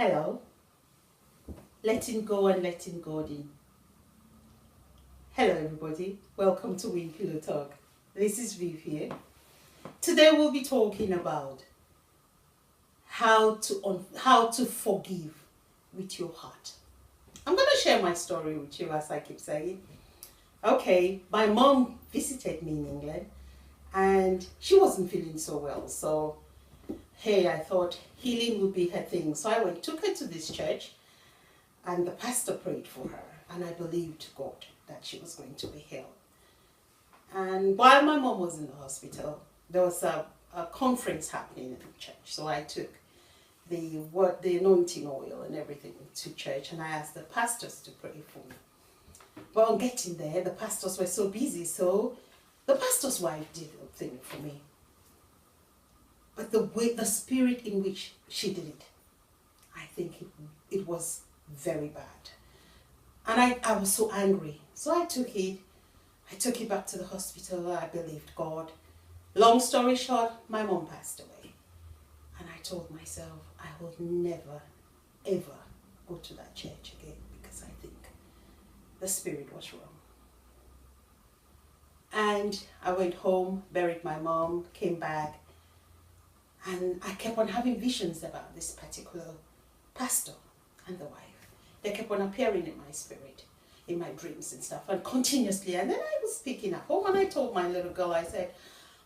Hello, letting go and letting God in. Hello, everybody. Welcome to Wing Pillow Talk. This is Viv here. Today we'll be talking about how to forgive with your heart. I'm going to share my story with you, as I keep saying. Okay, my mom visited me in England, and she wasn't feeling so well. So, hey, I thought healing would be her thing. So I took her to this church, and the pastor prayed for her, and I believed God that she was going to be healed. And while my mom was in the hospital, there was a conference happening in the church. So I took the anointing oil and everything to church, and I asked the pastors to pray for me. But on getting there, the pastors were so busy, so the pastor's wife did the thing for me. But the spirit in which she did it, I think it was very bad. And I was so angry. So I took it back to the hospital. I believed God. Long story short, my mom passed away. And I told myself I would never, ever go to that church again, because I think the spirit was wrong. And I went home, buried my mom, came back, and I kept on having visions about this particular pastor and the wife. They kept on appearing in my spirit, in my dreams and stuff, and continuously. And then I was speaking at home, and I told my little girl, I said,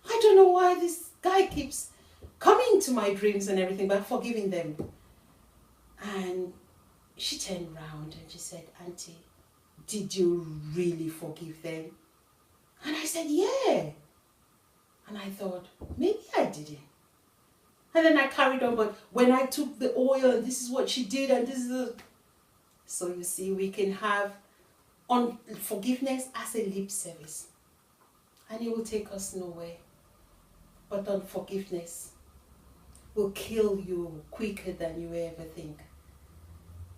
I don't know why this guy keeps coming to my dreams and everything, but I'm forgiving them. And she turned around and she said, Auntie, did you really forgive them? And I said, yeah. And I thought, maybe I didn't. And then I carried on, but when I took the oil, and this is what she did, and this is the... So you see, we can have forgiveness as a lip service, and it will take us nowhere. But unforgiveness will kill you quicker than you ever think.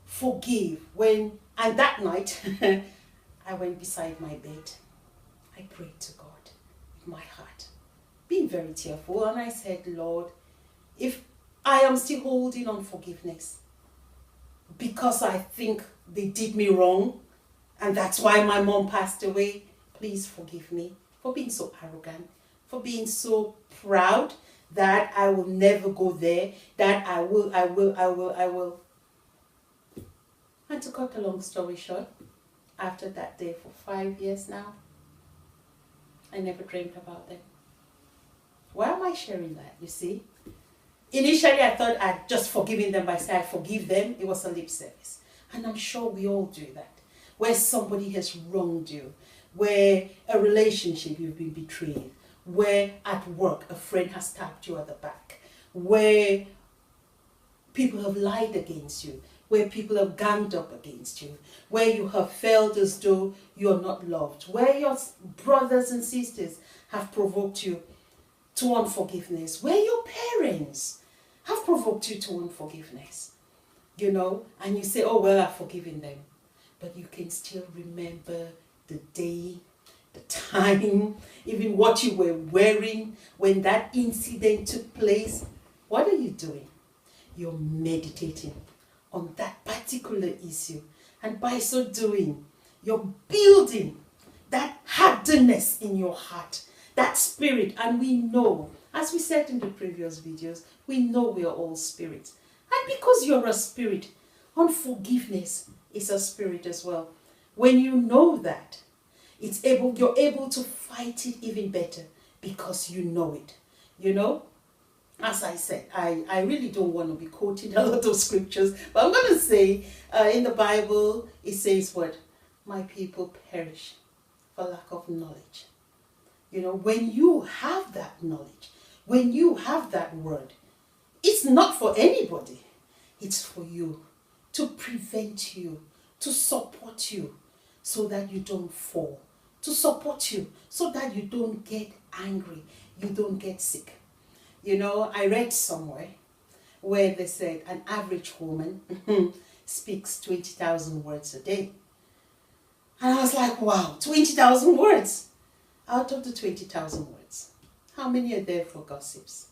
Forgive. And that night, I went beside my bed. I prayed to God with my heart, being very tearful, and I said, Lord, if I am still holding on forgiveness because I think they did me wrong, and that's why my mom passed away, please forgive me for being so arrogant, for being so proud that I will never go there, that I will. And to cut a long story short, after that day for 5 years now, I never dreamed about them. Why am I sharing that, you see? Initially, I thought I'd just forgiven them by saying I forgive them. It was a lip service. And I'm sure we all do that. Where somebody has wronged you, where a relationship you've been betrayed, where at work a friend has stabbed you at the back, where people have lied against you, where people have ganged up against you, where you have felt as though you're not loved, where your brothers and sisters have provoked you to unforgiveness, where your parents have provoked you to unforgiveness, and you say, oh, well, I've forgiven them. But you can still remember the day, the time, even what you were wearing when that incident took place. What are you doing? You're meditating on that particular issue. And by so doing, you're building that hardness in your heart, that spirit. And we know, as we said in the previous videos, we know we are all spirits. And because you're a spirit, unforgiveness is a spirit as well. When you know that, you're able to fight it even better because you know it. As I said, I really don't want to be quoting a lot of scriptures, but I'm going to say in the Bible, it says what? My people perish for lack of knowledge. When you have that knowledge, when you have that word, it's not for anybody. It's for you, to prevent you, to support you so that you don't fall, to support you so that you don't get angry, you don't get sick. I read somewhere where they said an average woman speaks 20,000 words a day. And I was like, wow, 20,000 words. Out of the 20,000 words, how many are there for gossips?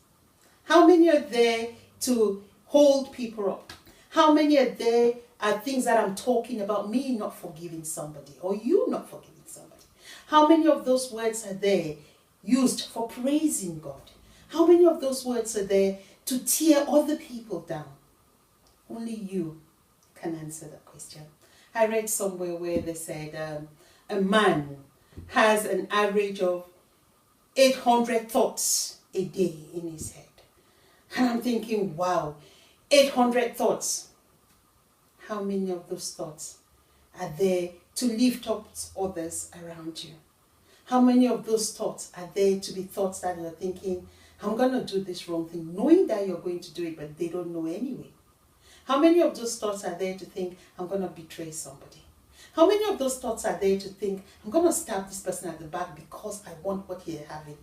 How many are there to hold people up? How many are there are things that I'm talking about me not forgiving somebody or you not forgiving somebody? How many of those words are there used for praising God? How many of those words are there to tear other people down? Only you can answer that question. I read somewhere where they said a man has an average of 800 thoughts a day in his head. And I'm thinking, wow, 800 thoughts. How many of those thoughts are there to lift up others around you? How many of those thoughts are there to be thoughts that you're thinking, I'm going to do this wrong thing, knowing that you're going to do it, but they don't know anyway? How many of those thoughts are there to think, I'm going to betray somebody? How many of those thoughts are there to think, I'm going to stab this person at the back because I want what they're having?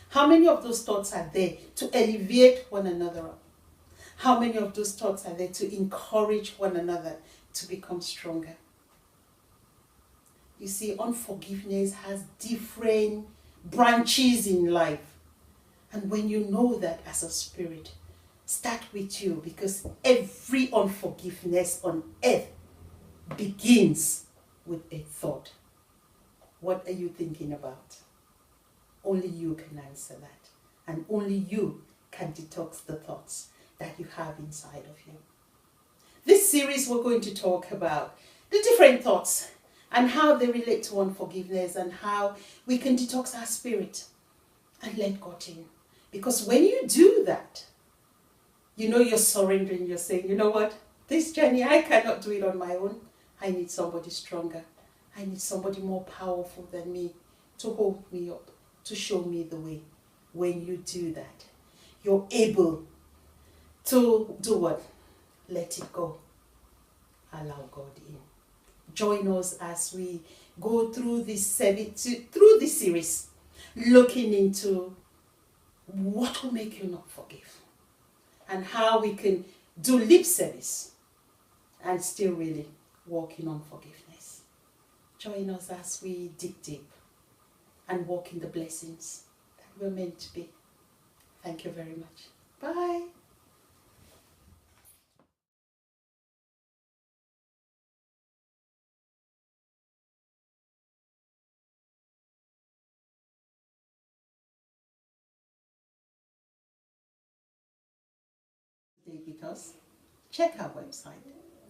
How many of those thoughts are there to elevate one another up? How many of those thoughts are there to encourage one another to become stronger? You see, unforgiveness has different branches in life. And when you know that as a spirit, start with you, because every unforgiveness on earth begins with a thought. What are you thinking about? Only you can answer that. And only you can detox the thoughts that you have inside of you. This series we're going to talk about the different thoughts and how they relate to unforgiveness and how we can detox our spirit and let God in. Because when you do that, you know you're surrendering, you're saying, you know what, this journey, I cannot do it on my own. I need somebody stronger. I need somebody more powerful than me to hold me up, to show me the way. When you do that, you're able to do what? Let it go. Allow God in. Join us as we go through this series, looking into what will make you not forgive and how we can do lip service and still really walk in unforgiveness. Join us as we dig deep and walk in the blessings that we're meant to be. Thank you very much. Bye. Stay with us. Check our website.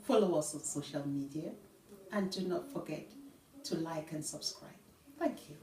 Follow us on social media. And do not forget to like and subscribe. Thank you.